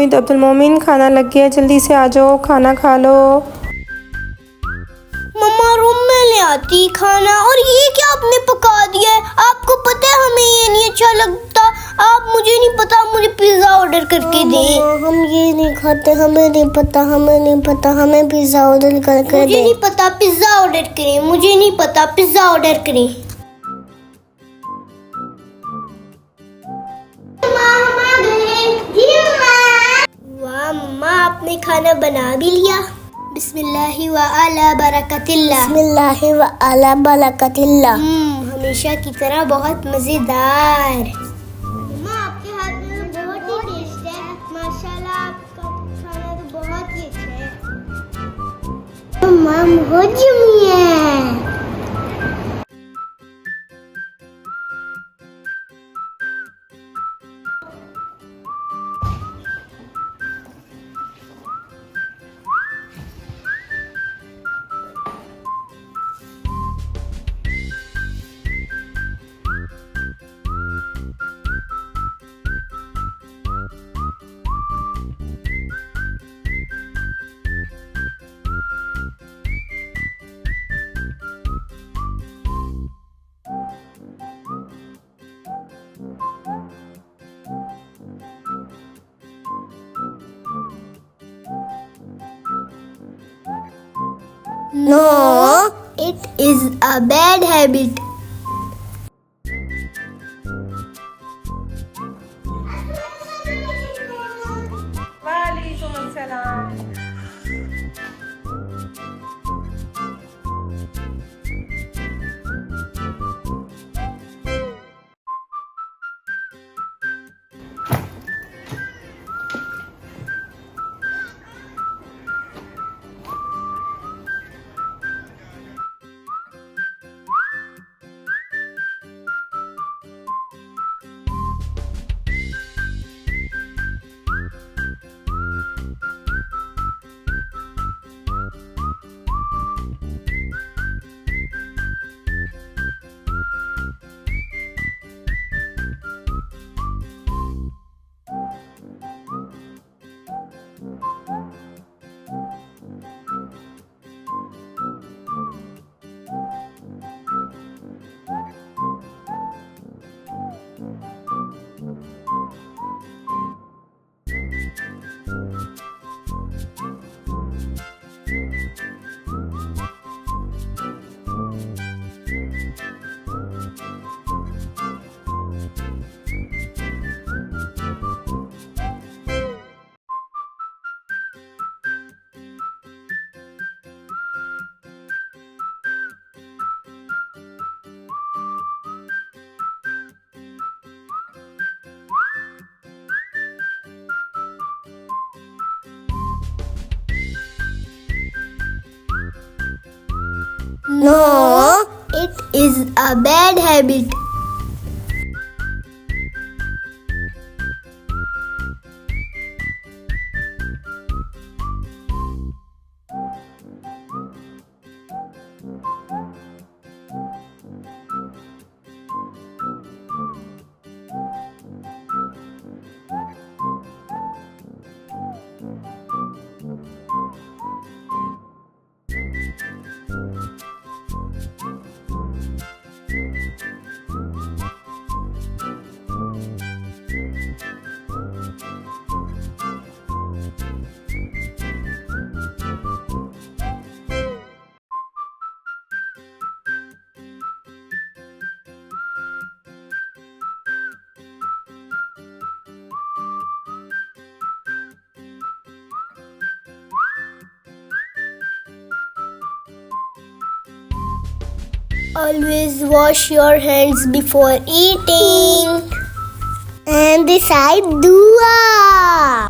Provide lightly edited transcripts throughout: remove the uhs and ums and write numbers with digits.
मोहित अब्दुल मोमिन, खाना लग गया, जल्दी से आ जाओ, खाना खा लो। मम्मा रूम में ले आती खाना। और ये क्या आपने पका दिया है? आपको पता है हमें ये नहीं अच्छा लगता। आप मुझे नहीं पता, मुझे पिज्जा ऑर्डर करके दे। हम ये नहीं खाते, हमें नहीं पता, हमें पिज्जा ऑर्डर करके दे। मुझे नहीं पता, पिज्जा ऑर्डर करें। मुझे नहीं पता, पिज्जा ऑर्डर करें। वाह मम्मा, आपने खाना बना भी लिया। बिस्मिल्लाहि व अला बरकतिल्लाह। बिस्मिल्लाहि व अला बरकतिल्लाह। हमेशा की तरह बहुत मजेदार। मम्मा, आपके हाथ में बहुत ही टेस्ट है। माशाल्लाह, आपका खाना तो बहुत ही अच्छा है। मम्मा बहुत यम्मी है। No, it is a bad habit. वालेकुम अस्सलाम। No, it is a bad habit. Always wash your hands before eating. And recite dua.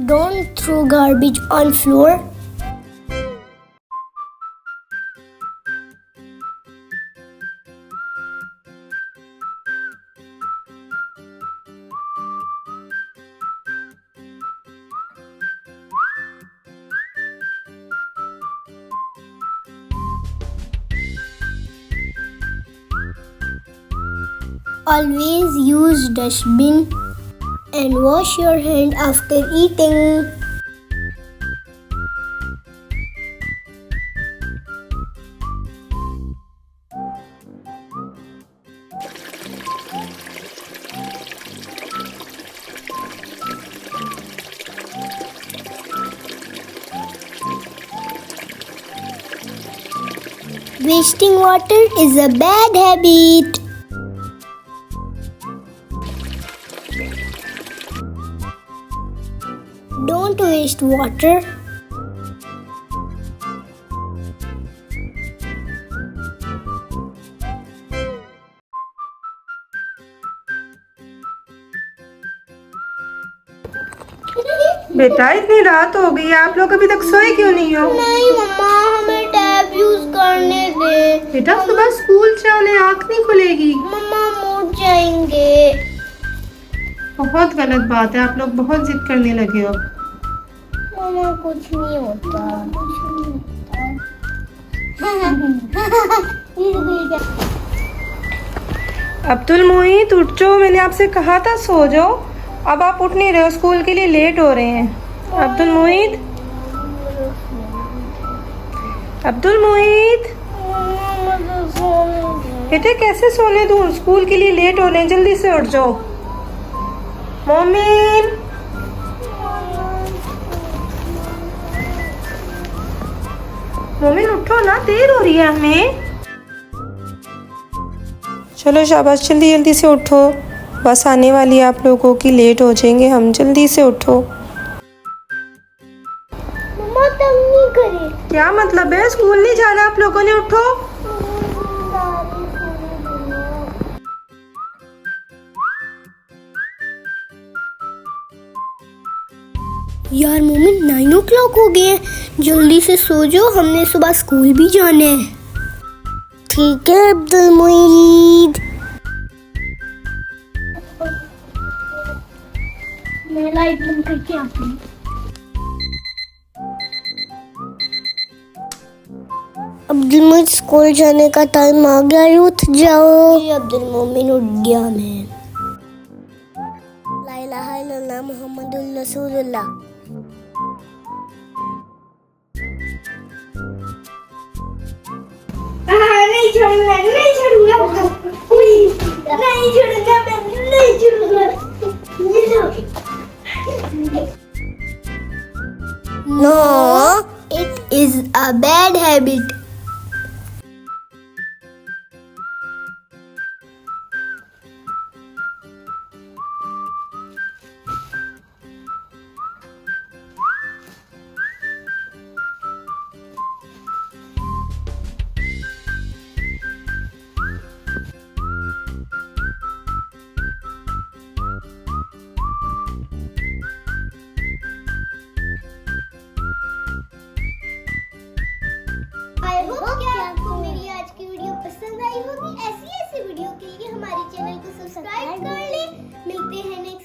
Don't throw garbage on floor. Always use dustbin and wash your hand after eating. Wasting water is a bad habit. Don't waste water. बेटा इतनी रात हो गई है, आप लोग अभी तक सोए क्यों नहीं हो? नहीं मम्मा, हमें टैब यूज करने दे। बेटा सुबह स्कूल जाने आँख नहीं खुलेगी। मम्मा हम उठ जाएंगे। बहुत गलत बात है, आप लोग बहुत जिद करने लगे हो। मम्मा कुछ नहीं होता, अब्दुल मोहित उठ जाओ, मैंने आपसे कहा था सो जाओ। अब आप उठ नहीं रहे हो, स्कूल के लिए लेट हो रहे हैं। अब्दुल मोहित, अब्दुल मोहित बेटे कैसे सोने दूं? स्कूल के लिए लेट हो रहे हैं, जल्दी से उठ जाओ। मोमिन, मोमिन उठो ना, देर हो रही है हमें। चलो शाबाश, जल्दी जल्दी से उठो, बस आने वाली है आप लोगों की, लेट हो जाएंगे हम। जल्दी से उठो। मम्मा तंग नहीं करे। क्या मतलब है? स्कूल नहीं जाना आप लोगों ने? उठो। यार मोमिन 9 o'clock हो गए हैं, जल्दी से सो जाओ, हमने सुबह स्कूल भी जाना है। ठीक है अब्दुल मोईद। मैं लाइट बंद करके आती हूँ। अब्दुल मोईद स्कूल जाने का टाइम आ गया, उठ जाओ। जी अब्दुल मोमिन उठ गया मैं। ला इलाहा इल्लल्लाह मुहम्मदुर रसूलुल्लाह। नहीं छोड़ूंगा, नहीं छोड़ूंगा, नहीं छोड़ूंगा, मैं नहीं छोड़ूंगा। No, it is a bad habit. I hope कि आपको मेरी आज की वीडियो पसंद आई होगी। ऐसी वीडियो के लिए हमारे चैनल को सब्सक्राइब कर लें। मिलते हैं नेक्स्ट